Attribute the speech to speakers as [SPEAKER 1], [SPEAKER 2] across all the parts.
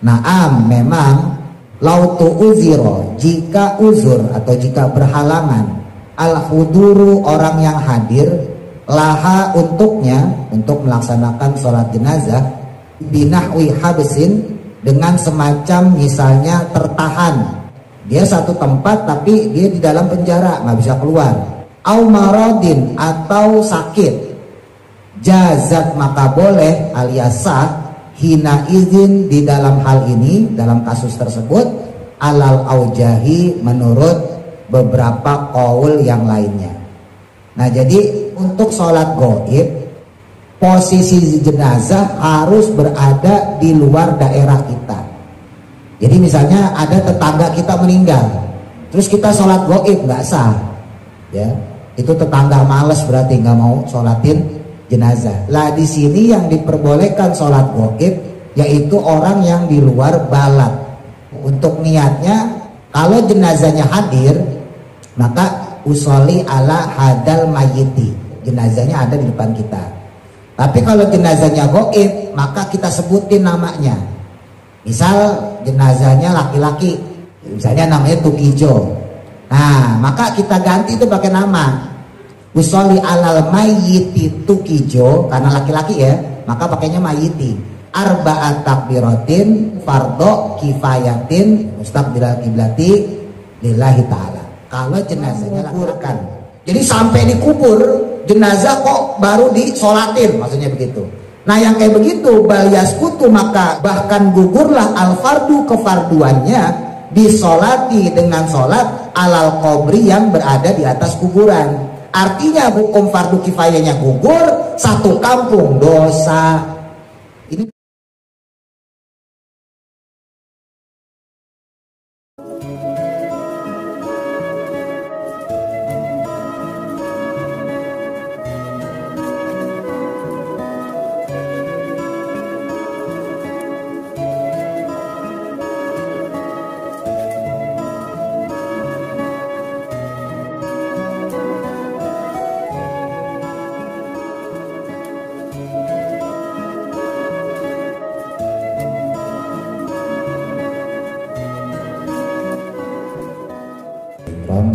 [SPEAKER 1] Naam, memang lautu uziro, jika uzur atau jika berhalangan, al-huduru, orang yang hadir, laha, untuknya, untuk melaksanakan sholat jenazah, binahwi habsin, dengan semacam misalnya tertahan. Dia satu tempat tapi dia di dalam penjara, nggak bisa keluar. Au maradin, atau sakit. Jazat, maka boleh alias sah, hina izin di dalam hal ini, dalam kasus tersebut, alal aujahi, menurut beberapa qaul yang lainnya. Nah, jadi untuk sholat gaib, posisi jenazah harus berada di luar daerah kita. Jadi misalnya ada tetangga kita meninggal, terus kita sholat gaib, nggak sah, ya. Itu tetangga males, berarti nggak mau sholatin jenazah. Lah di sini yang diperbolehkan sholat gaib yaitu orang yang di luar balad. Untuk niatnya, kalau jenazahnya hadir, maka usolli ala hadal mayiti, jenazahnya ada di depan kita. Tapi kalau jenazahnya gaib, maka kita sebutin namanya. Misal jenazahnya laki-laki, misalnya namanya Tukijo. Nah, maka kita ganti itu pakai nama. Usolli alal mayyiti Tukijo, karena laki-laki ya, maka pakainya mayyiti. Arba'at takbiratin fardhu kifayatin mustaqbilal kiblati lillahi ta'ala. Kalau jenazahnya lakukan. Jadi sampai dikubur jenazah kok baru disolatin, maksudnya begitu. Nah, yang kayak begitu balias kutu, maka bahkan gugurlah al-fardu, kefarduannya, disolati dengan solat alal qabri, yang berada di atas kuburan. Artinya hukum fardu kifayahnya gugur, satu kampung dosa. Ini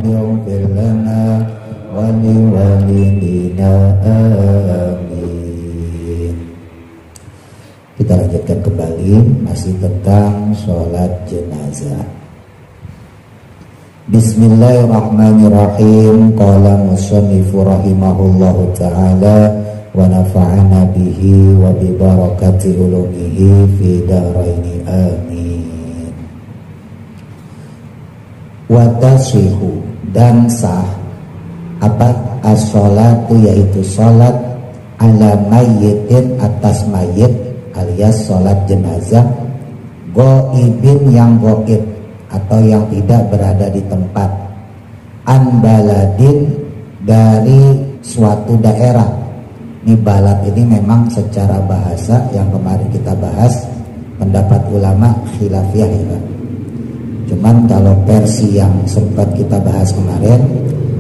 [SPEAKER 1] Rabbir lana wali walidina amin. Kita lanjutkan kembali, masih tentang sholat jenazah. Bismillahirrahmanirrahim. Qala musannifu rahimahullahu ta'ala wa nafa'ana bihi wa bi barakati ulumihi fi daraini amin. Watasihu, dan sah apa as-sholatu, yaitu sholat ala mayyitin, atas mayit, alias sholat jenazah, goibin, yang goib atau yang tidak berada di tempat, an baladin, dari suatu daerah. Ini balad ini memang secara bahasa yang kemarin kita bahas, pendapat ulama khilafiyah ya. Cuman kalau versi yang sempat kita bahas kemarin,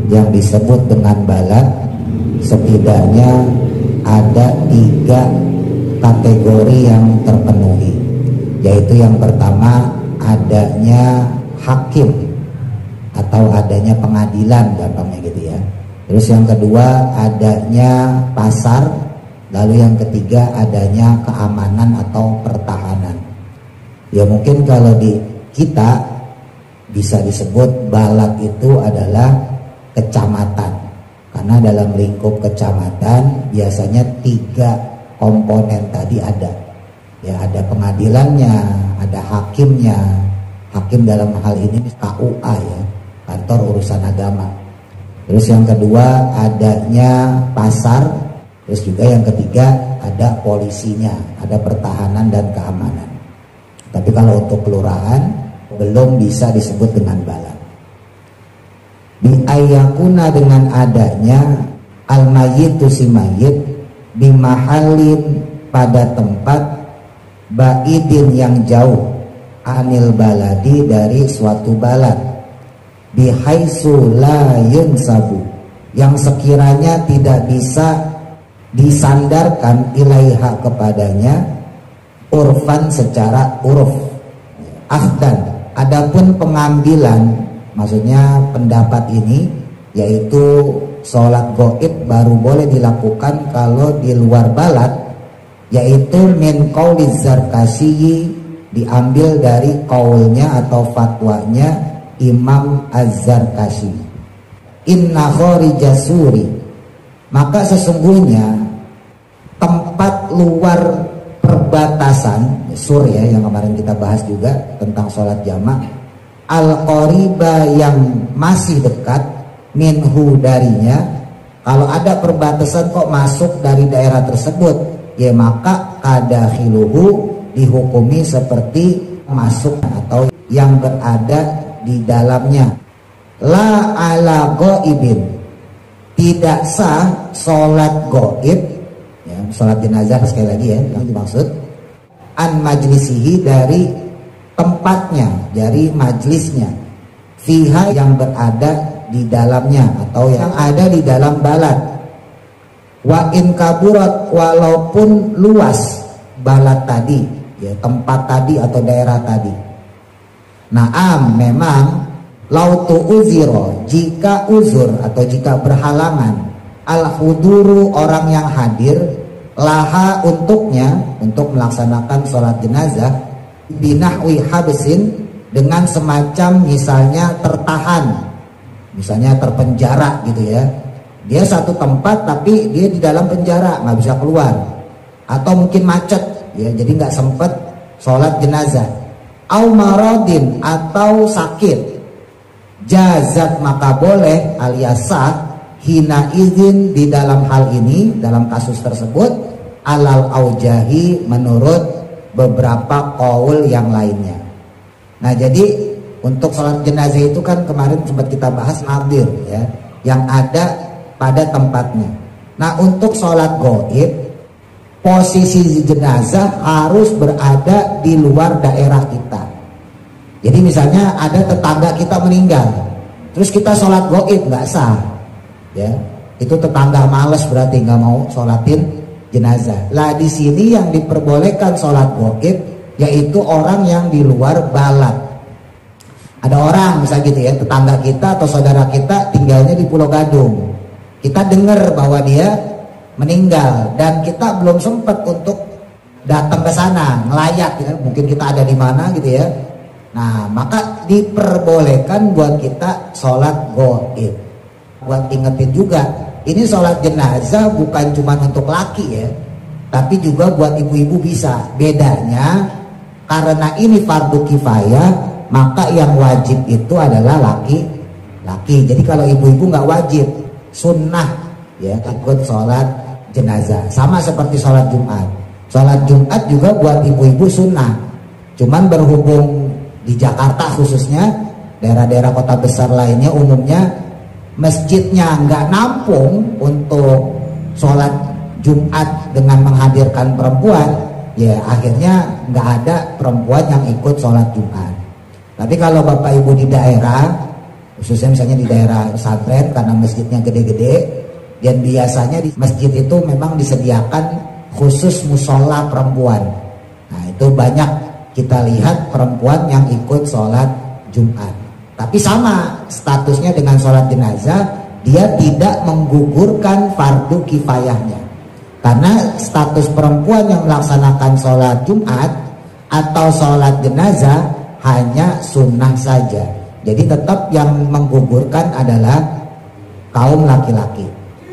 [SPEAKER 1] yang disebut dengan balad, setidaknya ada 3 kategori yang terpenuhi. Yaitu yang pertama, adanya hakim atau adanya pengadilan, gampangnya gitu ya. Terus yang kedua, adanya pasar. Lalu yang ketiga, adanya keamanan atau pertahanan. Ya mungkin kalau di kita bisa disebut balad itu adalah kecamatan, karena dalam lingkup kecamatan biasanya 3 komponen tadi ada. Ya, ada pengadilannya, ada hakimnya. Hakim dalam hal ini KUA ya, kantor urusan agama. Terus yang kedua adanya pasar. Terus juga yang ketiga ada polisinya, ada pertahanan dan keamanan. Tapi kalau untuk kelurahan belum bisa disebut dengan balad. Biayakuna, dengan adanya al-mayyitu, si mayit, bimahalin, pada tempat, baidin, yang jauh, anil baladi, dari suatu balad, bihaitsu la yunsabu, yang sekiranya tidak bisa disandarkan ilaiha, kepadanya, urfan, secara uruf. Akhdan, adapun pengambilan, maksudnya pendapat ini, yaitu sholat goib baru boleh dilakukan kalau di luar balad, yaitu min qauliz Zarkasyi, diambil dari kaulnya atau fatwanya Imam Az-Zarkasyi. Inna kharijas suri, maka sesungguhnya tempat luar perbatasan sur ya, yang kemarin kita bahas juga tentang sholat jamak, al-qariba yang masih dekat, minhu darinya. Kalau ada perbatasan kok masuk dari daerah tersebut, ya maka kadakhiluhu, dihukumi seperti masuk atau yang berada di dalamnya. La ala ghaibin, tidak sah sholat goib, ya, sholat jenazah sekali lagi ya, yang dimaksud an majlisihi, dari tempatnya, dari majlisnya, fiha yang berada di dalamnya atau yang ada di dalam balad. Wa in kaburat, walaupun luas balad tadi, ya tempat tadi atau daerah tadi. Naam, memang lautu uziro, jika uzur atau jika berhalangan, al huduru orang yang hadir, laha untuknya, untuk melaksanakan sholat jenazah, binahwi habsin, dengan semacam misalnya tertahan, misalnya terpenjara gitu ya. Dia satu tempat tapi dia di dalam penjara, nggak bisa keluar, atau mungkin macet ya, jadi nggak sempet sholat jenazah. Au maradin, atau sakit, jazat, maka boleh alias sah, hina izin, di dalam hal ini, dalam kasus tersebut, alal aujahi, menurut beberapa qaul yang lainnya. Nah jadi untuk sholat jenazah itu kan kemarin sempat kita bahas nadir ya, yang ada pada tempatnya. Nah untuk sholat gaib, posisi jenazah harus berada di luar daerah kita. Jadi misalnya ada tetangga kita meninggal, terus kita sholat gaib, nggak sah ya, itu tetangga males, berarti nggak mau sholatin jenazah. Lah di sini yang diperbolehkan sholat gaib yaitu orang yang di luar balad. Ada orang misalnya gitu ya, tetangga kita atau saudara kita tinggalnya di Pulau Gadung, kita dengar bahwa dia meninggal dan kita belum sempat untuk datang ke sana ngelayat ya, mungkin kita ada di mana gitu ya. Nah maka diperbolehkan buat kita sholat gaib. Buat ingetin juga, ini sholat jenazah bukan cuma untuk laki ya, tapi juga buat ibu-ibu bisa. Bedanya karena ini fardu kifayah, maka yang wajib itu adalah laki-laki. Jadi kalau ibu-ibu nggak wajib, sunnah ya ikut sholat jenazah. Sama seperti sholat Jumat. Sholat Jumat juga buat ibu-ibu sunnah. Cuman berhubung di Jakarta khususnya, daerah-daerah kota besar lainnya umumnya masjidnya nggak nampung untuk sholat Jumat dengan menghadirkan perempuan, ya akhirnya nggak ada perempuan yang ikut sholat Jumat. Tapi kalau bapak ibu di daerah, khususnya misalnya di daerah pesantren karena masjidnya gede-gede, dan biasanya di masjid itu memang disediakan khusus musola perempuan. Nah itu banyak kita lihat perempuan yang ikut sholat Jumat. Tapi sama statusnya dengan sholat jenazah, dia tidak menggugurkan fardu kifayahnya. Karena status perempuan yang melaksanakan sholat Jumat atau sholat jenazah hanya sunnah saja. Jadi tetap yang menggugurkan adalah kaum laki-laki.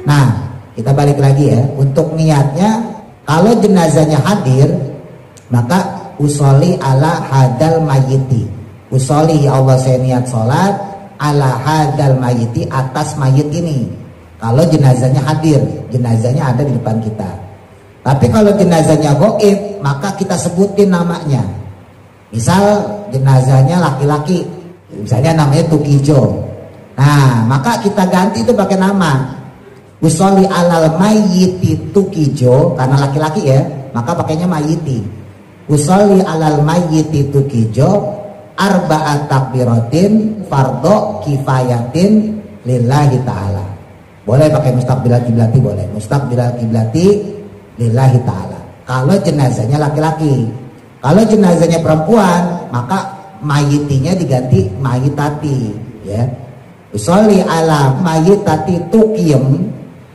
[SPEAKER 1] Nah kita balik lagi ya, untuk niatnya kalau jenazahnya hadir, maka usolli ala hadal mayiti, usolli ya Allah saya niat sholat ala hadal mayiti, atas mayit ini. Kalau jenazahnya hadir, jenazahnya ada di depan kita. Tapi kalau jenazahnya gaib, maka kita sebutin namanya. Misal jenazahnya laki-laki, misalnya namanya Tukijo. Nah maka kita ganti itu pakai nama usolli alal mayiti Tukijo, karena laki-laki ya, maka pakainya mayiti. Usolli alal mayyiti Tukijo arba'at takbiratin fardhu kifayatin lillahi ta'ala. Boleh pakai mustaqbilal kiblati, boleh mustaqbilal kiblati lillahi ta'ala kalau jenazahnya laki-laki. Kalau jenazahnya perempuan maka mayitinya diganti mayitati, ya. Usolli ala mayitati tuqim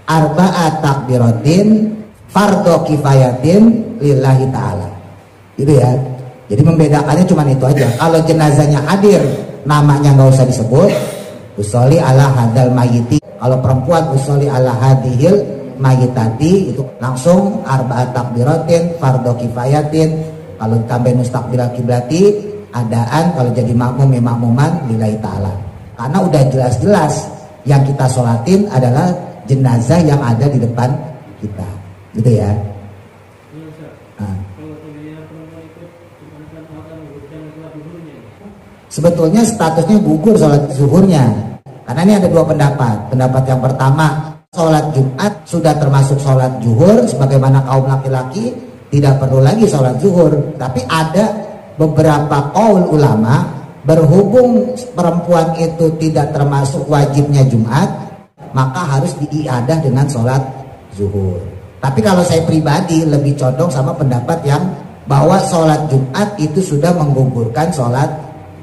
[SPEAKER 1] arba'at takbiratin fardhu kifayatin lillahi ta'ala. Gitu ya. Jadi membedakannya cuma itu aja. Kalau jenazahnya hadir, namanya nggak usah disebut. Usolli ala hadal mayiti. Kalau perempuan usolli ala hadihil mayitati, itu langsung arba'at takbiratin fardhu kifayatin. Kalau ditambah mustaqbilal kiblati, adaan. Kalau jadi makmum ya makmuman lillahi ta'ala. Karena udah jelas-jelas yang kita sholatin adalah jenazah yang ada di depan kita, gitu ya. Sebetulnya statusnya gugur sholat zuhurnya, karena ini ada dua pendapat. Pendapat yang pertama, sholat Jumat sudah termasuk sholat zuhur, sebagaimana kaum laki-laki tidak perlu lagi sholat zuhur. Tapi ada beberapa qaul ulama, berhubung perempuan itu tidak termasuk wajibnya Jumat, maka harus diiadah dengan sholat zuhur. Tapi kalau saya pribadi lebih condong sama pendapat yang bahwa sholat Jumat itu sudah menggugurkan sholat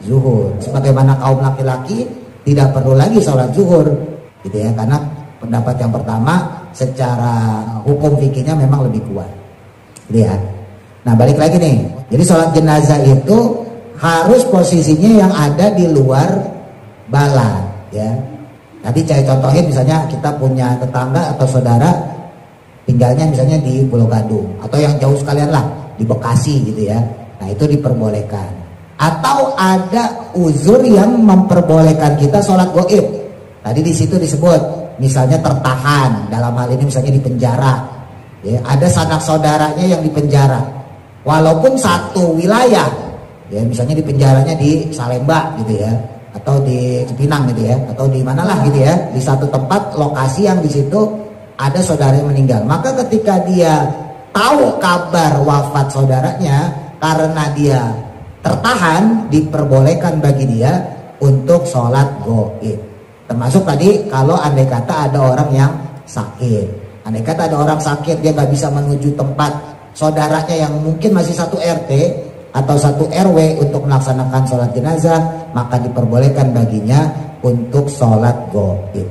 [SPEAKER 1] zuhur, sebagaimana kaum laki-laki tidak perlu lagi sholat zuhur, gitu ya. Karena pendapat yang pertama secara hukum fikihnya memang lebih kuat, gitu ya. Nah, balik lagi nih, jadi sholat jenazah itu harus posisinya yang ada di luar balad, ya. Tadi saya contohin, misalnya kita punya tetangga atau saudara tinggalnya misalnya di Pulau Gadung, atau yang jauh sekalian lah di Bekasi, gitu ya. Nah, itu diperbolehkan. Atau ada uzur yang memperbolehkan kita sholat goib. Tadi di situ disebut misalnya tertahan, dalam hal ini misalnya di penjara, ya. Ada sanak saudaranya yang di penjara, walaupun satu wilayah, ya, misalnya di penjaranya di Salemba, gitu ya, atau di Cipinang, gitu ya, atau di manalah, gitu ya, di satu tempat lokasi yang di situ ada saudara yang meninggal. Maka ketika dia tahu kabar wafat saudaranya, karena dia tertahan, diperbolehkan bagi dia untuk sholat goib. Termasuk tadi kalau andai kata ada orang yang sakit, andai kata ada orang sakit, dia nggak bisa menuju tempat saudaranya yang mungkin masih satu RT atau satu RW untuk melaksanakan sholat jenazah, maka diperbolehkan baginya untuk sholat goib.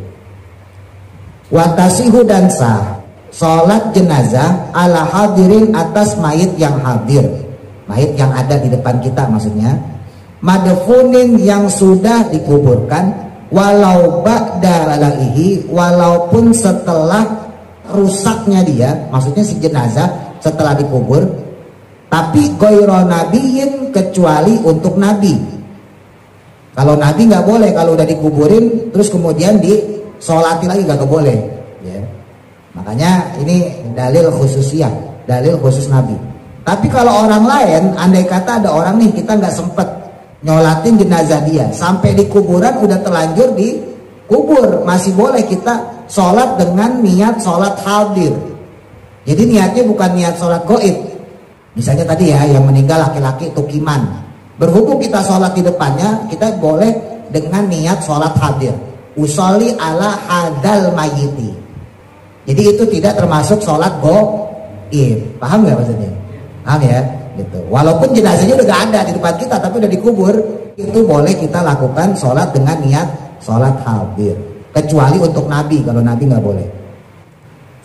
[SPEAKER 1] Watasihu dan sah sholat jenazah ala hadirin atas mayit yang hadir, mayit yang ada di depan kita maksudnya, madfunin yang sudah dikuburkan, walau ba'da lalaihi, walaupun setelah rusaknya dia, maksudnya si jenazah setelah dikubur, tapi goiro nabiyin, kecuali untuk nabi. Kalau nabi nggak boleh, kalau udah dikuburin terus kemudian disolati lagi nggak boleh, ya. Makanya ini dalil khususiyah, dalil khusus nabi. Tapi kalau orang lain, andai kata ada orang nih, kita nggak sempet nyolatin jenazah dia, sampai di kuburan udah terlanjur dikubur, masih boleh kita sholat dengan niat sholat hadir. Jadi niatnya bukan niat sholat goib. Misalnya tadi ya, yang meninggal laki-laki tukiman, berhubung kita sholat di depannya, kita boleh dengan niat sholat hadir. Usolli ala hadal mayiti. Jadi itu tidak termasuk sholat goib. Paham nggak maksudnya? Paham ya? Gitu. Walaupun jenazahnya udah gak ada di depan kita, tapi udah dikubur, itu boleh kita lakukan sholat dengan niat sholat hadir. Kecuali untuk nabi, kalau nabi nggak boleh.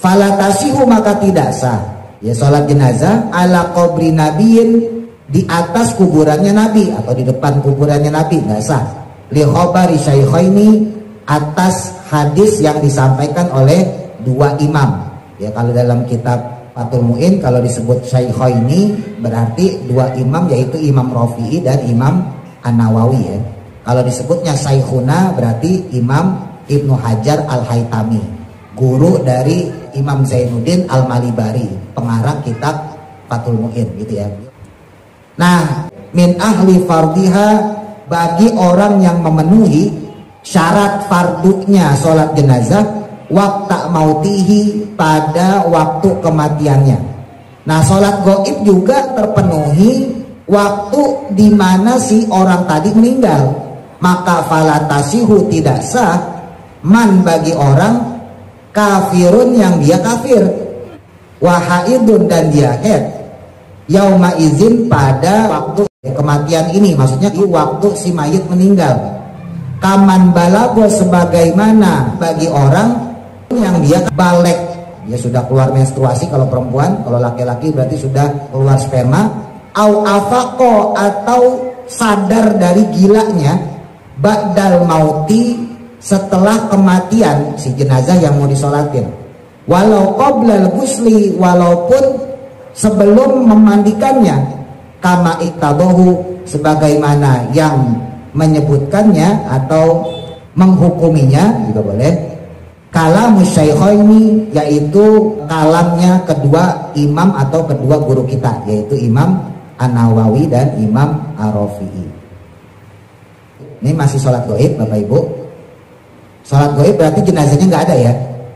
[SPEAKER 1] Falatasihu, maka tidak sah, ya, sholat jenazah ala qabri nabiyin, di atas kuburannya nabi atau di depan kuburannya nabi, nggak sah. Li khabari syaikhaini, atas hadis yang disampaikan oleh dua imam, ya. Kalau dalam kitab Fathul Mu'in, kalau disebut syaikhaini berarti dua imam, yaitu Imam Rafi'i dan Imam An-Nawawi, ya. Kalau disebutnya syaikhuna berarti Imam Ibnu Hajar Al-Haytami, guru dari Imam Zainuddin Al-Malibari, pengarang kitab Fathul Mu'in, gitu ya. Nah, min ahli fardiha, bagi orang yang memenuhi syarat fardunya sholat jenazah, waktu mautihi, pada waktu kematiannya. Nah, sholat goib juga terpenuhi waktu di mana si orang tadi meninggal. Maka falatasihu, tidak sah, man, bagi orang kafirun, yang dia kafir, wahaidun, dan dia haid, yauma izin, pada waktu kematian ini, maksudnya di waktu si mayit meninggal. Kaman balago, sebagaimana bagi orang yang dia balik, dia sudah keluar menstruasi kalau perempuan, kalau laki-laki berarti sudah keluar sperma. Au afaqo, atau sadar dari gilanya, ba'dal mauti, setelah kematian si jenazah yang mau disolatin. Walau qoblal ghusli, walaupun sebelum memandikannya. Kama iktadohu, sebagaimana yang menyebutkannya atau menghukuminya juga boleh. Kalamus syaikhaini, yaitu kalamnya kedua imam atau kedua guru kita, yaitu Imam An-Nawawi dan Imam Ar-Rafi'i. Ini masih sholat gaib Bapak Ibu. Sholat gaib berarti jenazahnya nggak ada ya.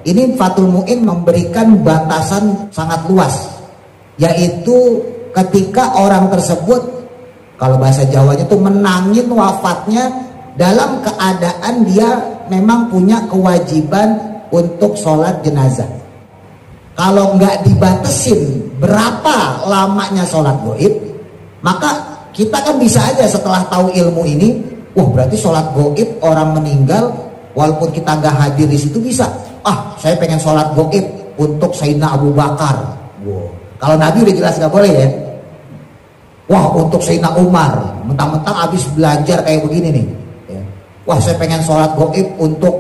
[SPEAKER 1] Ini Fathul Mu'in memberikan batasan sangat luas, yaitu ketika orang tersebut, kalau bahasa Jawanya itu menangin wafatnya dalam keadaan dia memang punya kewajiban untuk sholat jenazah. Kalau nggak dibatesin berapa lamanya sholat gaib, maka kita kan bisa aja setelah tahu ilmu ini, wah berarti sholat gaib orang meninggal walaupun kita nggak hadir di situ bisa. Ah, saya pengen sholat gaib untuk Sayyidina Abu Bakar. Wow. Kalau Nabi udah jelas nggak boleh ya. Wah, untuk Sayyidina Umar, mentang-mentang habis belajar kayak begini nih. Ya. Wah, saya pengen sholat gaib untuk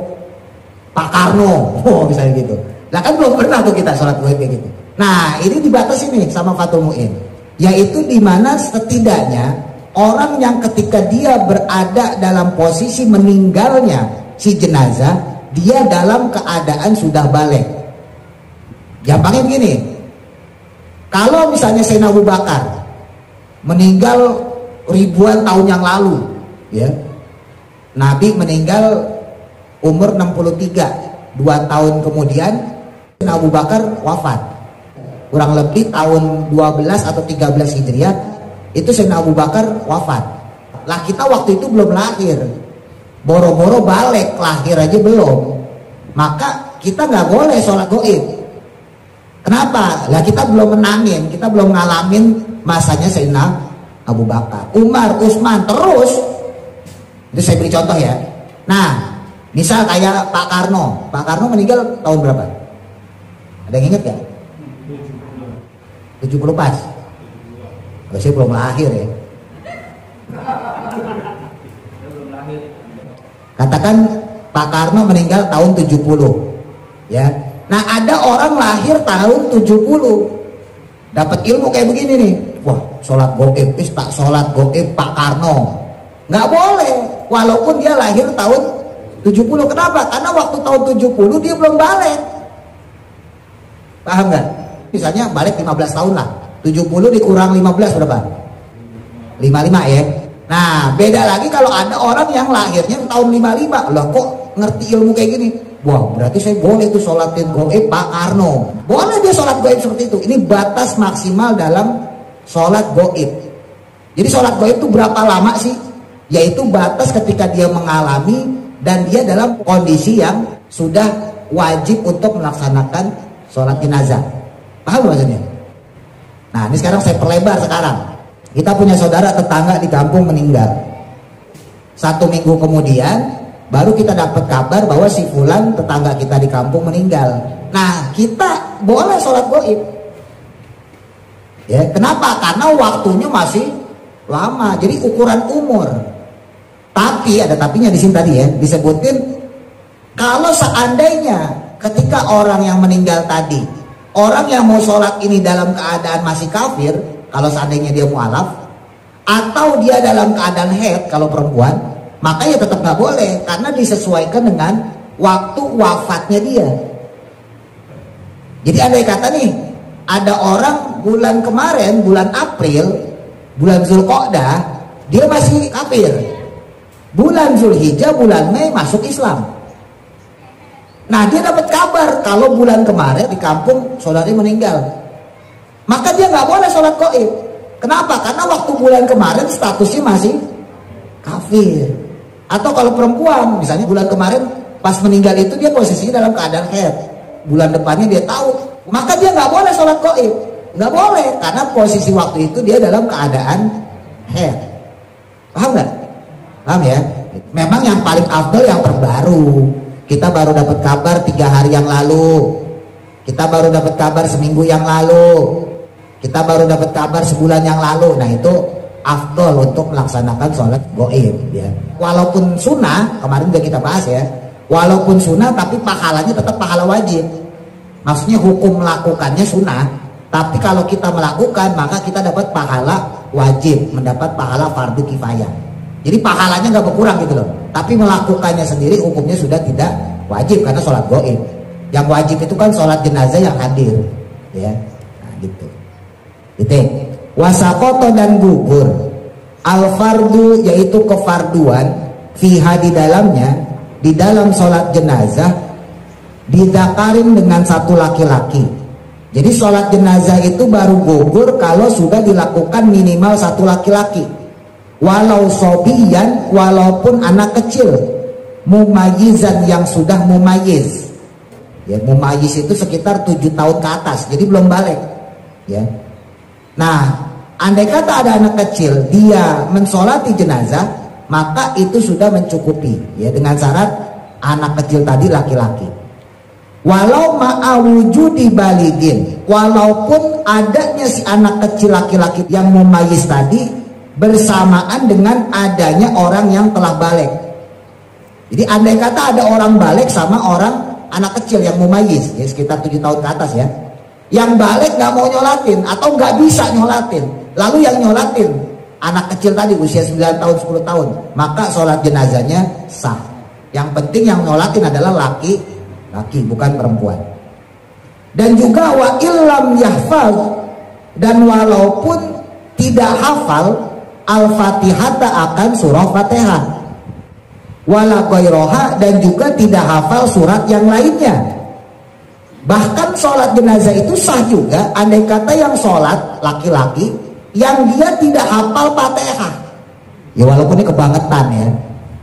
[SPEAKER 1] Pak Karno, misalnya gitu. Nah kan belum pernah tuh kita sholat gaib kayak gitu. Nah ini dibatasi nih sama Fathul Mu'in, yaitu dimana setidaknya orang yang ketika dia berada dalam posisi meninggalnya si jenazah, dia dalam keadaan sudah balik. Gampangnya begini, kalau misalnya Sayyidina Abu Bakar meninggal ribuan tahun yang lalu, ya, Nabi meninggal umur 63, 2 tahun kemudian Abu Bakar wafat, kurang lebih tahun 12 atau 13 Hijriah itu Sayyidina Abu Bakar wafat. Lah kita waktu itu belum lahir, boro-boro balik, lahir aja belum, maka kita nggak boleh sholat gaib. Kenapa? Lah kita belum menangin, kita belum ngalamin masanya Sayyidina Abu Bakar, Umar, Utsman, terus. Itu saya beri contoh ya. Nah, misal kayak Pak Karno meninggal tahun berapa? Ada yang inget gak? 70 pas. Saya belum lahir ya. Katakan Pak Karno meninggal tahun 70, ya. Nah ada orang lahir tahun 70, dapat ilmu kayak begini nih. Wah, sholat gaib, tak sholat gaib Pak Karno. Nggak boleh, walaupun dia lahir tahun 70. Kenapa? Karena waktu tahun 70 dia belum balik. Paham nggak? Misalnya balik 15 tahun lah, 70 dikurang 15 berapa? 55 ya. Nah beda lagi kalau ada orang yang lahirnya tahun 55. Loh kok ngerti ilmu kayak gini? Wah berarti saya boleh tuh sholatin gaib Pak Karno. Boleh dia sholat gaib seperti itu. Ini batas maksimal dalam sholat gaib. Jadi sholat gaib itu berapa lama sih? Yaitu batas ketika dia mengalami dan dia dalam kondisi yang sudah wajib untuk melaksanakan sholat jenazah. Paham maksudnya? Nah ini sekarang saya perlebar sekarang. Kita punya saudara tetangga di kampung meninggal. 1 minggu kemudian baru kita dapat kabar bahwa si fulan tetangga kita di kampung meninggal. Nah kita boleh sholat gaib. Ya, kenapa? Karena waktunya masih lama. Jadi ukuran umur. Tapi ada tapinya di sini tadi ya, disebutin kalau seandainya ketika orang yang meninggal tadi, orang yang mau sholat ini dalam keadaan masih kafir, kalau seandainya dia mu'alaf, atau dia dalam keadaan haid kalau perempuan, maka ya tetap nggak boleh karena disesuaikan dengan waktu wafatnya dia. Jadi andai kata nih ada orang bulan kemarin, bulan April, bulan Zulqa'dah, dia masih kafir. Bulan Zulhijjah, bulan Mei masuk Islam. Nah dia dapat kabar kalau bulan kemarin di kampung saudari meninggal, maka dia nggak boleh sholat gaib. Kenapa? Karena waktu bulan kemarin statusnya masih kafir. Atau kalau perempuan, misalnya bulan kemarin pas meninggal itu dia posisinya dalam keadaan haid, bulan depannya dia tahu, maka dia nggak boleh sholat gaib. Nggak boleh, karena posisi waktu itu dia dalam keadaan haid. Paham nggak? Paham ya? Memang yang paling afdal yang terbaru. Kita baru dapat kabar 3 hari yang lalu. Kita baru dapat kabar seminggu yang lalu. Kita baru dapat kabar sebulan yang lalu. Nah itu afdal untuk melaksanakan sholat goib ya. Walaupun sunnah, kemarin udah kita bahas ya. Walaupun sunnah tapi pahalanya tetap pahala wajib. Maksudnya hukum melakukannya sunnah, tapi kalau kita melakukan maka kita dapat pahala wajib, mendapat pahala fardu kifayah. Jadi pahalanya nggak berkurang gitu loh. Tapi melakukannya sendiri hukumnya sudah tidak wajib karena sholat goib. Yang wajib itu kan sholat jenazah yang hadir, ya. Nah, gitu. Wasakoto dan gugur al fardu yaitu kefarduan fiha di dalamnya, di dalam sholat jenazah didakarin dengan satu laki-laki. Jadi sholat jenazah itu baru gugur kalau sudah dilakukan minimal satu laki-laki. Walau sobiyan, walaupun anak kecil, mumayizan yang sudah mumayiz. Ya, mumayiz itu sekitar 7 tahun ke atas, jadi belum balik. Ya. Nah, andai kata ada anak kecil, dia mensolati jenazah, maka itu sudah mencukupi. Ya, dengan syarat anak kecil tadi laki-laki. Walau ma'awujudi baligin, walaupun adanya si anak kecil laki-laki yang mumayiz tadi bersamaan dengan adanya orang yang telah balik. Jadi andai kata ada orang balik sama orang anak kecil yang mumayiz, ya sekitar 7 tahun ke atas ya, yang balik nggak mau nyolatin atau nggak bisa nyolatin, lalu yang nyolatin anak kecil tadi usia 9 tahun 10 tahun, maka sholat jenazahnya sah. Yang penting yang nyolatin adalah laki-laki, bukan perempuan. Dan juga wa illam yahfaz, dan walaupun tidak hafal al-fatihata akan surah fatihah, wala ghairaha, dan juga tidak hafal surat yang lainnya. Bahkan sholat jenazah itu sah juga andai kata yang sholat laki-laki yang dia tidak hafal fatihah. Ya walaupun ini kebangetan ya,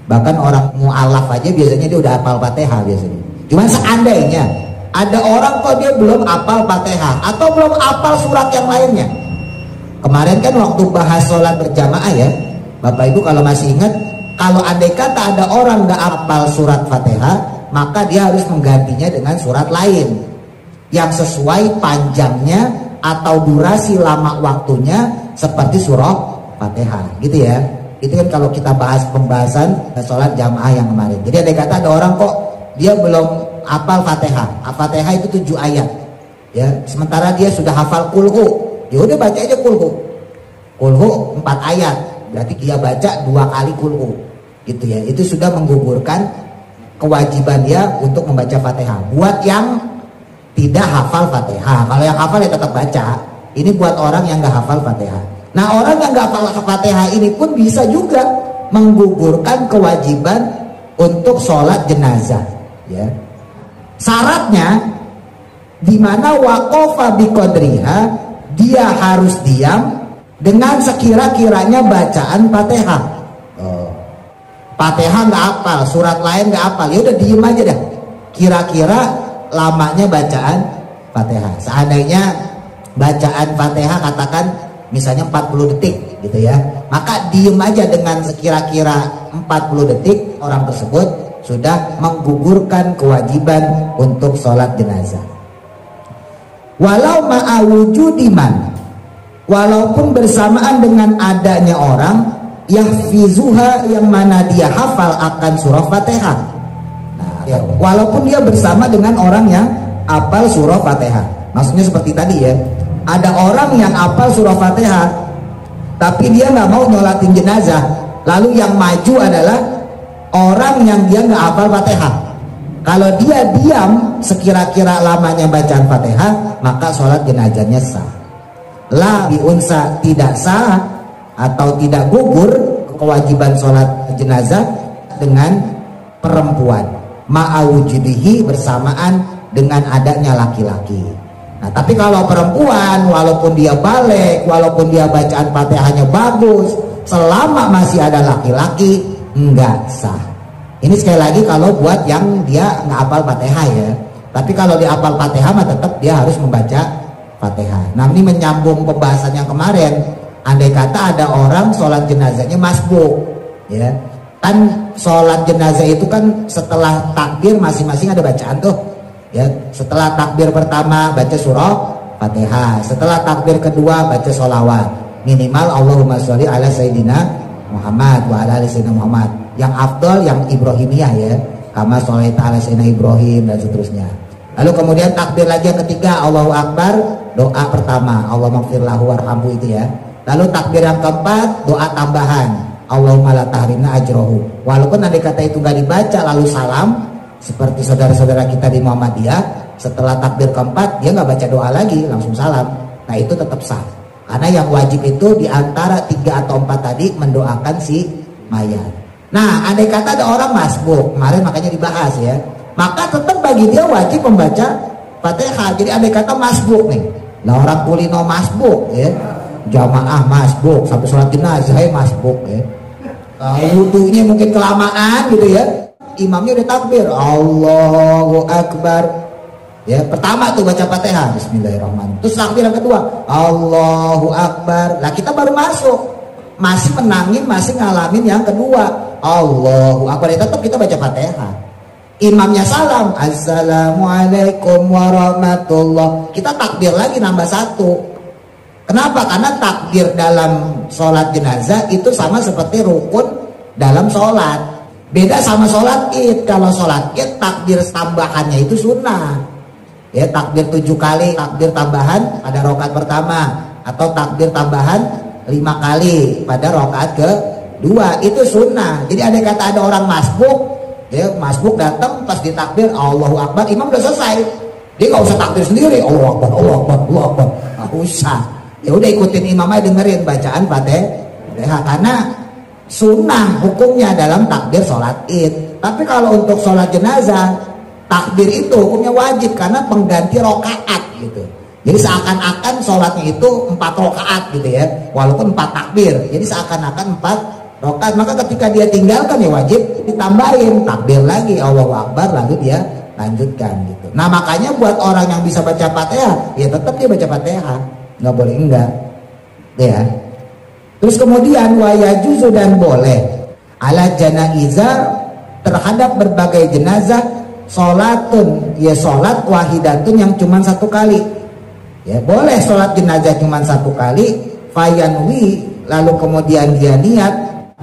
[SPEAKER 1] bahkan orang mu'alaf aja biasanya dia udah hafal fatihah biasanya. Cuman seandainya ada orang kok dia belum hafal fatihah atau belum hafal surat yang lainnya. Kemarin kan waktu bahas sholat berjamaah ya, Bapak Ibu kalau masih ingat, kalau andai kata ada orang nggak hafal surat Fatihah, maka dia harus menggantinya dengan surat lain yang sesuai panjangnya atau durasi lama waktunya seperti surah Fatihah, gitu ya. Itu kan kalau kita bahas pembahasan sholat jamaah yang kemarin. Jadi andai kata ada orang kok dia belum hafal Fatihah, Fatihah itu 7 ayat, ya. Sementara dia sudah hafal kulhu, ya udah baca aja kulhu 4 ayat, berarti dia baca 2 kali kulhu, gitu ya. Itu sudah menggugurkan kewajiban dia untuk membaca Fatihah. Buat yang tidak hafal Fatihah, kalau yang hafal ya tetap baca. Ini buat orang yang nggak hafal Fatihah. Nah, orang yang nggak hafal Fatihah ini pun bisa juga menggugurkan kewajiban untuk sholat jenazah, ya. Syaratnya di mana waqafa biqadriha, dia harus diam dengan sekira-kiranya bacaan Fatihah. Fatihah nggak hafal, surat lain nggak hafal, ya udah diem aja dah. Kira-kira lamanya bacaan Fatihah. Seandainya bacaan Fatihah katakan misalnya 40 detik gitu ya, maka diem aja dengan sekira-kira 40 detik, orang tersebut sudah menggugurkan kewajiban untuk sholat jenazah. Walau ma'awujudiman, walaupun bersamaan dengan adanya orang yahfizuha, yang mana dia hafal akan surah Fatihah. Nah, ya, walaupun dia bersama dengan orang yang hafal surah Fatihah. Maksudnya seperti tadi ya, ada orang yang hafal surah Fatihah tapi dia nggak mau nyolatin jenazah, lalu yang maju adalah orang yang dia nggak hafal Fatihah. Kalau dia diam sekira-kira lamanya bacaan Fatihah, maka sholat jenazahnya sah. La biunsa, tidak sah atau tidak gugur kewajiban sholat jenazah dengan perempuan, ma'awujudihi, bersamaan dengan adanya laki-laki. Nah, tapi kalau perempuan, walaupun dia balik, walaupun dia bacaan Fatihahnya bagus, selama masih ada laki-laki, enggak sah. Ini sekali lagi kalau buat yang dia nggak hafal Fatihah ya. Tapi kalau dia hafal Fatihah mah tetap dia harus membaca Fatihah. Nah, ini menyambung pembahasan yang kemarin. andai kata ada orang sholat jenazahnya masbuk, ya kan sholat jenazah itu kan setelah takbir masing-masing ada bacaan tuh, ya setelah takbir pertama baca surah Fatihah, setelah takbir kedua baca sholawat minimal Allahumma sholli ala Sayyidina Muhammad wa ala ali Sayyidina Muhammad, yang afdol yang Ibrahimiyah ya, kama sholaita ala Sayyidina Ibrahim dan seterusnya. Lalu kemudian takbir lagi yang ketiga Allahu Akbar, doa pertama Allahumma ighfir lahu warhamhu itu ya. Lalu takbir yang keempat doa tambahan Allahumma la tahrimna ajrohu. Walaupun andai kata itu gak dibaca lalu salam, seperti saudara-saudara kita di Muhammadiyah, setelah takbir keempat dia nggak baca doa lagi langsung salam, nah itu tetap sah. Karena yang wajib itu diantara 3 atau 4 tadi mendoakan si mayat. Nah andai kata ada orang masbuk, kemarin makanya dibahas ya, maka tetap bagi dia wajib membaca Fatihah. Jadi andai kata masbuk nih, lah orang kulino masbuk ya, jamaah masbuk sampai sholat jenazah masbuk ya, wudunya mungkin kelamaan gitu ya, imamnya udah takbir Allahu Akbar ya, pertama tuh baca Fatihah Bismillahirrahmanirrahim, terus takbir yang kedua Allahu Akbar, lah kita baru masuk masih menangin, masih ngalamin yang kedua Allahu Akbar, ya tetap kita baca Fatihah. Imamnya salam Assalamualaikum warahmatullah, kita takbir lagi nambah 1. Kenapa? Karena takbir dalam sholat jenazah itu sama seperti rukun dalam sholat. Beda sama sholat id. Kalau sholat id takbir tambahannya itu sunnah. Ya, takbir 7 kali, takbir tambahan pada rakaat pertama, atau takbir tambahan 5 kali pada rakaat kedua, itu sunnah. Jadi ada kata ada orang masbuk, ya masbuk datang pas ditakbir Allahu Akbar, imam udah selesai, dia nggak usah takbir sendiri, Allahu Akbar, Allahu Akbar, Allahu Akbar, nggak usah. Ya udah ikutin imam aja, dengerin bacaan Fatihah, karena sunnah hukumnya dalam takbir sholat id. Tapi kalau untuk sholat jenazah, takbir itu hukumnya wajib karena pengganti rokaat gitu. Jadi seakan-akan sholatnya itu 4 rokaat gitu ya, walaupun 4 takbir, jadi seakan-akan 4 rokaat. Maka ketika dia tinggalkan ya wajib ditambahin takbir lagi Allahu Akbar, lalu dia lanjutkan gitu. Nah makanya buat orang yang bisa baca Fatihah ya tetap dia baca Fatihah, nggak boleh enggak ya. Terus kemudian wayajuzu, dan boleh ala janaiza terhadap berbagai jenazah sholatun, ya sholat wahidatun yang cuma 1 kali ya, boleh sholat jenazah cuma 1 kali, fayanwi, lalu kemudian dia niat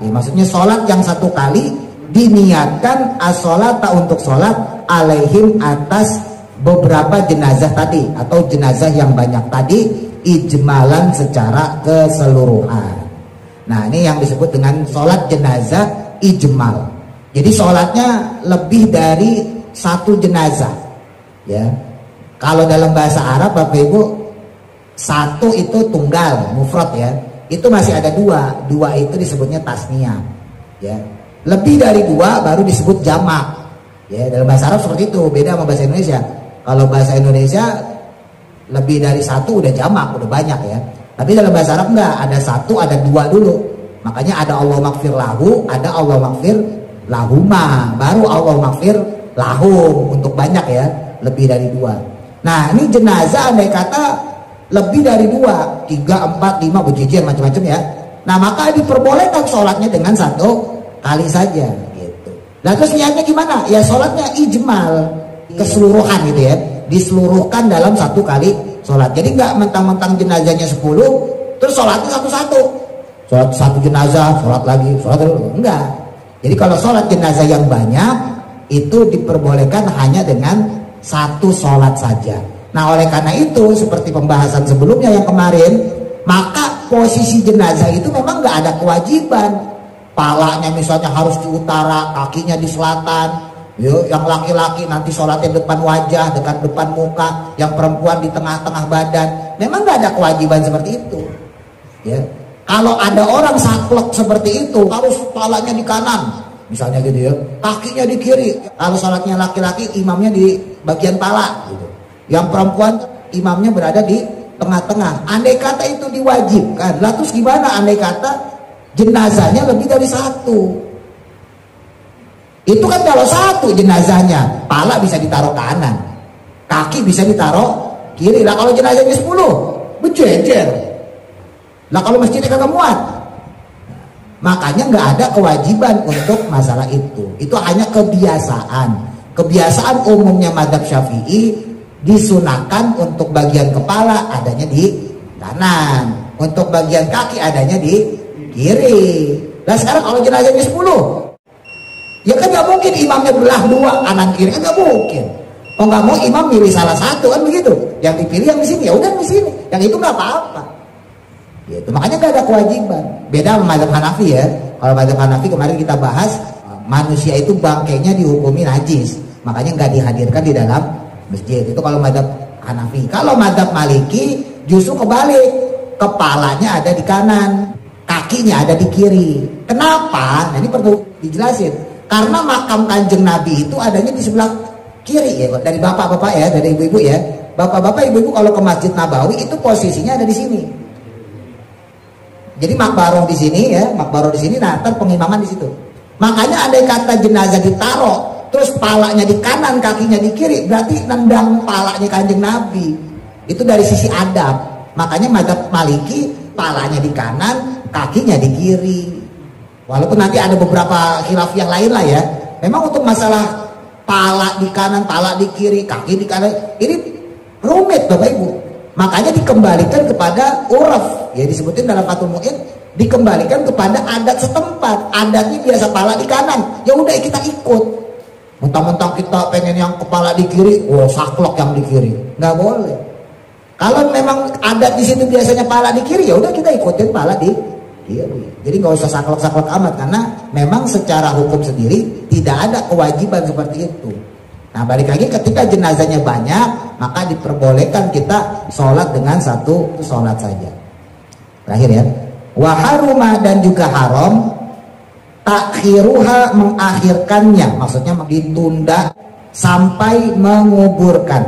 [SPEAKER 1] ya, maksudnya sholat yang 1 kali diniatkan as-sholata untuk sholat alaihim atas beberapa jenazah tadi atau jenazah yang banyak tadi, ijmalan secara keseluruhan. Nah ini yang disebut dengan sholat jenazah ijmal. Jadi sholatnya lebih dari 1 jenazah ya. Kalau dalam bahasa Arab Bapak Ibu, 1 itu tunggal mufrad ya, itu masih ada 2 itu disebutnya tasniyah ya. Lebih dari 2 baru disebut jamak ya. Dalam bahasa Arab seperti itu, beda sama bahasa Indonesia. Kalau bahasa Indonesia lebih dari 1 udah jamak, udah banyak ya. Tapi dalam bahasa Arab enggak, ada 1 ada 2 dulu. Makanya ada Allah maghfir lahu, ada Allah maghfir lahuma, baru Allah maghfir lahum untuk banyak ya, lebih dari 2. Nah ini jenazah andai kata lebih dari 2, 3, 4, 5 berjejer macam-macam ya. Nah maka diperbolehkan sholatnya dengan 1 kali saja gitu. Nah terus niatnya gimana? Ya sholatnya ijmal, keseluruhan gitu ya, diseluruhkan dalam 1 kali sholat. Jadi nggak mentang-mentang jenazahnya 10 terus sholatnya satu-satu, sholat 1 jenazah, sholat lagi, enggak. Jadi kalau sholat jenazah yang banyak itu diperbolehkan hanya dengan 1 sholat saja. Nah oleh karena itu seperti pembahasan sebelumnya yang kemarin, maka posisi jenazah itu memang nggak ada kewajiban. Palanya misalnya harus di utara, kakinya di selatan. Yo, yang laki-laki nanti sholatnya depan wajah, depan muka, yang perempuan di tengah-tengah badan. Memang nggak ada kewajiban seperti itu. Ya, kalau ada orang saklek seperti itu, harus palanya di kanan, misalnya gitu ya, kakinya di kiri. Kalau sholatnya laki-laki, imamnya di bagian pala. Gitu. Yang perempuan, imamnya berada di tengah-tengah. Andai kata itu diwajibkan, lah terus gimana? Andai kata jenazahnya lebih dari 1. Itu kan kalau 1 jenazahnya, pala bisa ditaruh kanan, kaki bisa ditaruh kiri. Lah kalau jenazahnya 10, berjejer. Lah kalau masjidnya kagak muat, makanya nggak ada kewajiban untuk masalah itu. Itu hanya kebiasaan. Kebiasaan umumnya mazhab Syafi'i disunahkan untuk bagian kepala adanya di kanan, untuk bagian kaki adanya di kiri. Nah sekarang kalau jenazahnya 10, ya kan nggak mungkin imamnya belah dua kanan kiri, kan nggak mungkin. Oh nggak mau imam milih salah satu kan begitu. Yang dipilih yang di sini, ya udah di sini. Yang itu nggak apa-apa. Gitu. Makanya nggak ada kewajiban. Beda sama mazhab Hanafi ya. Kalau mazhab Hanafi kemarin kita bahas, manusia itu bangkainya dihukumi najis, makanya nggak dihadirkan di dalam masjid. Itu kalau mazhab Hanafi. Kalau mazhab Maliki justru kebalik, kepalanya ada di kanan, kakinya ada di kiri. Kenapa? Nah ini perlu dijelasin. Karena makam Kanjeng Nabi itu adanya di sebelah kiri ya, dari bapak-bapak ya, dari ibu-ibu ya. Bapak-bapak, ibu-ibu kalau ke Masjid Nabawi itu posisinya ada di sini. Jadi makbaroh di sini ya, makbaroh di sini, nah ntar pengimaman di situ. Makanya andai kata jenazah ditaruh, terus palanya di kanan, kakinya di kiri, berarti nendang palanya Kanjeng Nabi. Itu dari sisi adab. Makanya mazhab Maliki palanya di kanan, kakinya di kiri. Walaupun nanti ada beberapa khilaf yang lain lah ya. Memang untuk masalah pala di kanan, pala di kiri, kaki di kanan, ini rumit Bapak Ibu. Makanya dikembalikan kepada uraf, ya disebutin dalam Fathul Mu'in, dikembalikan kepada adat setempat. Adatnya biasa pala di kanan, ya udah kita ikut. Mentang-mentang kita pengen yang kepala di kiri, oh saklok yang di kiri, nggak boleh. Kalau memang adat di situ biasanya pala di kiri, ya udah kita ikutin pala di kiri. Jadi nggak usah saklok-saklok amat, karena memang secara hukum sendiri tidak ada kewajiban seperti itu. Nah balik lagi, ketika jenazahnya banyak, maka diperbolehkan kita sholat dengan satu sholat saja. Terakhir ya, waharuma, dan juga haram takhiruha, mengakhirkannya, maksudnya ditunda sampai menguburkan.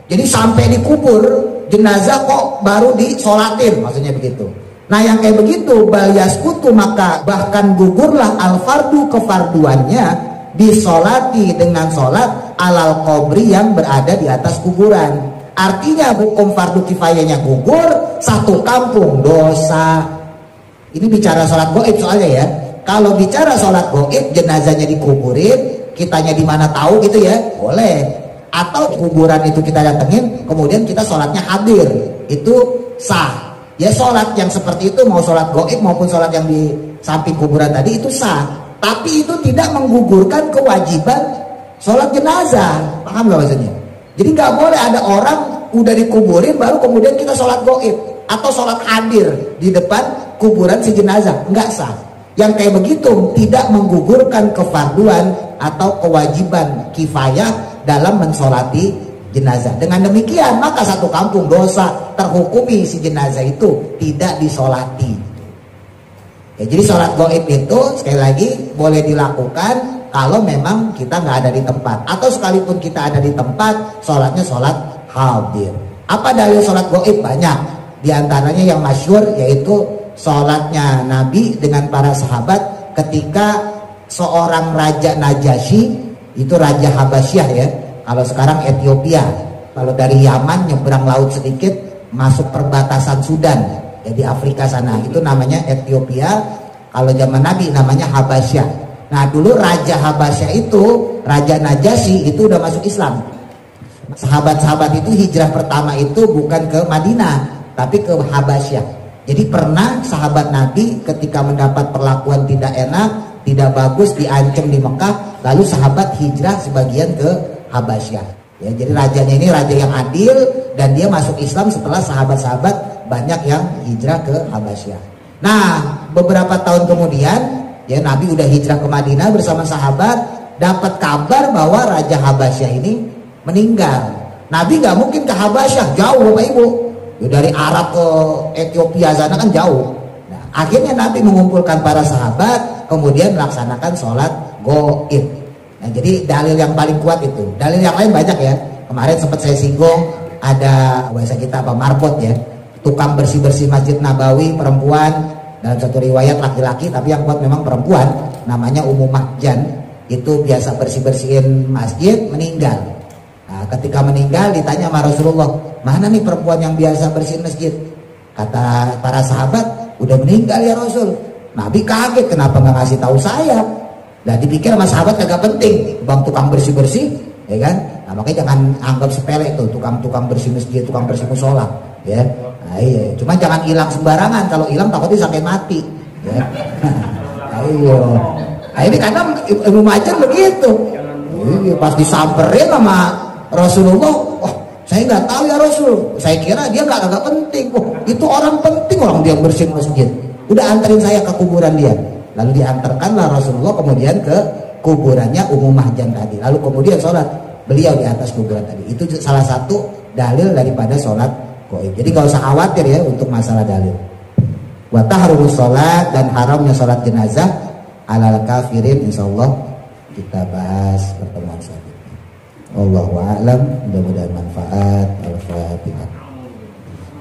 [SPEAKER 1] Jadi sampai dikubur jenazah kok baru disolatin, maksudnya begitu. Nah yang kayak begitu bal yaskutu, maka bahkan gugurlah al fardu, kefarduannya disolati dengan sholat alal qabri, yang berada di atas kuburan. Artinya hukum fardu kifayahnya gugur, satu kampung dosa. Ini bicara sholat goib soalnya ya. Kalau bicara sholat goib, jenazahnya dikuburin, kitanya di mana tahu gitu ya, boleh. Atau kuburan itu kita datengin, kemudian kita sholatnya hadir, itu sah. Ya sholat yang seperti itu, mau sholat goib maupun sholat yang di samping kuburan tadi, itu sah. Tapi itu tidak menggugurkan kewajiban sholat jenazah. Paham gak maksudnya? Jadi nggak boleh ada orang udah dikuburin baru kemudian kita sholat goib atau sholat hadir di depan kuburan si jenazah. Nggak sah. Yang kayak begitu tidak menggugurkan kefarduan atau kewajiban kifayah dalam mensolati jenazah. Dengan demikian maka satu kampung dosa, terhukumi si jenazah itu tidak disolati. Ya, jadi sholat goib itu sekali lagi boleh dilakukan kalau memang kita nggak ada di tempat, atau sekalipun kita ada di tempat, sholatnya sholat hadir. Apa dalil sholat goib? Banyak. Di antaranya yang masyhur yaitu sholatnya Nabi dengan para sahabat ketika seorang Raja Najasyi, itu Raja Habasyah ya, kalau sekarang Ethiopia, kalau dari Yaman nyebrang laut sedikit masuk perbatasan Sudan, jadi Afrika sana, itu namanya Ethiopia. Kalau zaman Nabi namanya Habasyah. Nah dulu Raja Habasyah itu, Raja Najasyi itu udah masuk Islam. Sahabat-sahabat itu hijrah pertama itu bukan ke Madinah, tapi ke Habasyah. Jadi pernah sahabat Nabi ketika mendapat perlakuan tidak enak, tidak bagus, diancam di Mekah, lalu sahabat hijrah sebagian ke Habasyah. Ya, jadi rajanya ini raja yang adil, dan dia masuk Islam setelah sahabat-sahabat banyak yang hijrah ke Habasyah. Nah, beberapa tahun kemudian, ya Nabi udah hijrah ke Madinah bersama sahabat, dapat kabar bahwa Raja Habasyah ini meninggal. Nabi nggak mungkin ke Habasyah, jauh Bapak Ibu. Ya, dari Arab ke Ethiopia sana kan jauh. Nah, akhirnya Nabi mengumpulkan para sahabat, kemudian melaksanakan sholat goib. Nah, jadi dalil yang paling kuat itu. Dalil yang lain banyak ya. Kemarin sempat saya singgung, ada bahasa kita apa, marbot ya, tukang bersih-bersih Masjid Nabawi, perempuan, dalam satu riwayat laki-laki, tapi yang kuat memang perempuan, namanya Ummu Mahjan. Itu biasa bersih-bersihin masjid, meninggal. Nah, ketika meninggal ditanya sama Rasulullah, mana nih perempuan yang biasa bersihin masjid? Kata para sahabat, udah meninggal ya Rasul. Nabi kaget, kenapa nggak ngasih tahu saya? Nah dipikir sama sahabat kagak penting, bang tukang bersih-bersih, ya kan? Nah makanya jangan anggap sepele tuh tukang bersih masjid, tukang bersih musola, ya. Nah, iya. Cuma jangan hilang sembarangan, kalau hilang takutnya sampai mati, ya. Ayo. Nah ini karena Ibnu Majah begitu. Iya, pas disamperin sama Rasulullah, oh saya nggak tahu ya Rasul, saya kira dia nggak penting. Oh itu orang penting, orang dia bersihin masjid. Udah anterin saya ke kuburan dia. Lalu diantarkanlah Rasulullah kemudian ke kuburannya Ummu Mahjan tadi. Lalu kemudian sholat beliau di atas kuburan tadi. Itu salah satu dalil daripada sholat gaib. Jadi gak usah khawatir ya untuk masalah dalil. Wa tahrumus sholat, dan haramnya sholat jenazah alal kafirin, insyaallah kita bahas pertemuan selanjutnya. Wallahu a'lam, mudah-mudahan manfaat. Al-Fatihah.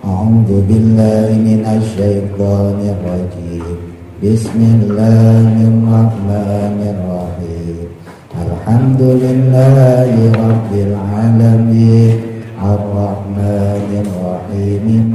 [SPEAKER 1] A'udzu billahi minasy syaithanir rajim. Bismillahirrahmanirrahim. Alhamdulillahi rabbil alamin. Ar-Rahmanir Rahim.